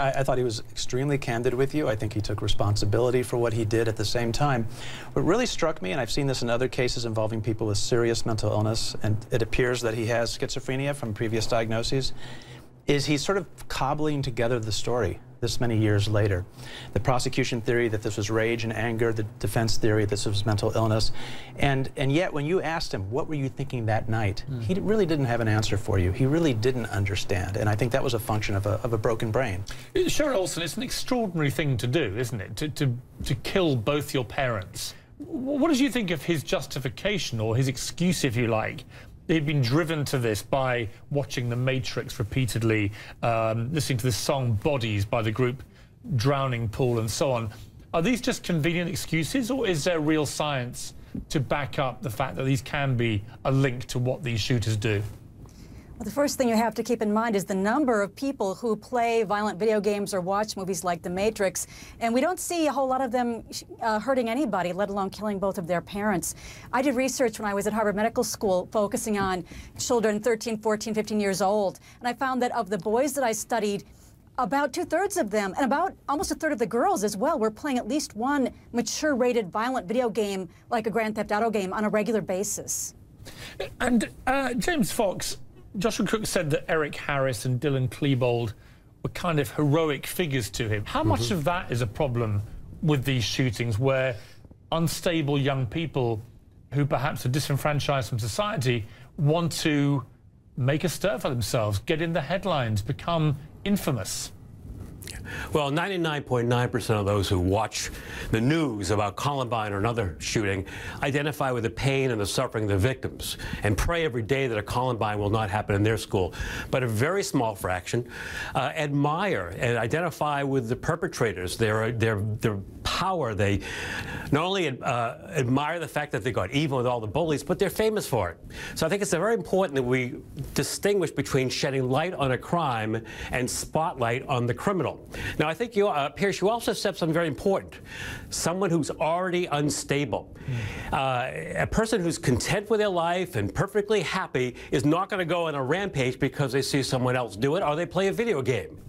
I thought he was extremely candid with you. I think he took responsibility for what he did at the same time. What really struck me, and I've seen this in other cases involving people with serious mental illness, and it appears that he has schizophrenia from previous diagnoses, is he's sort of cobbling together the story this many years later. The prosecution theory that this was rage and anger, the defense theory that this was mental illness, and yet when you asked him, what were you thinking that night, he really didn't have an answer for you. He really didn't understand, and I think that was a function of a broken brain. Sharon Olsen, it's an extraordinary thing to do, isn't it, to kill both your parents. What did you think of his justification, or his excuse, if you like? They'd been driven to this by watching The Matrix repeatedly, listening to the song Bodies by the group Drowning Pool and so on. Are these just convenient excuses, or is there real science to back up the fact that these can be a link to what these shooters do? Well, the first thing you have to keep in mind is the number of people who play violent video games or watch movies like The Matrix, and we don't see a whole lot of them hurting anybody, let alone killing both of their parents. I did research when I was at Harvard Medical School focusing on children 13, 14, 15 years old, and I found that of the boys that I studied, about 2/3 of them, and about almost 1/3 of the girls as well, were playing at least one mature-rated violent video game, like a Grand Theft Auto game, on a regular basis. And James Fox, Joshua Cooke said that Eric Harris and Dylan Klebold were kind of heroic figures to him. How much of that is a problem with these shootings, where unstable young people who perhaps are disenfranchised from society want to make a stir for themselves, get in the headlines, become infamous? Well, 99.9% of those who watch the news about Columbine or another shooting identify with the pain and the suffering of the victims and pray every day that a Columbine will not happen in their school. But a very small fraction admire and identify with the perpetrators, their power. They not only admire the fact that they got even with all the bullies, but they're famous for it. So I think it's very important that we distinguish between shedding light on a crime and spotlight on the criminal. Now, I think, Piers, you also said something very important. Someone who's already unstable. A person who's content with their life and perfectly happy is not going to go on a rampage because they see someone else do it or they play a video game.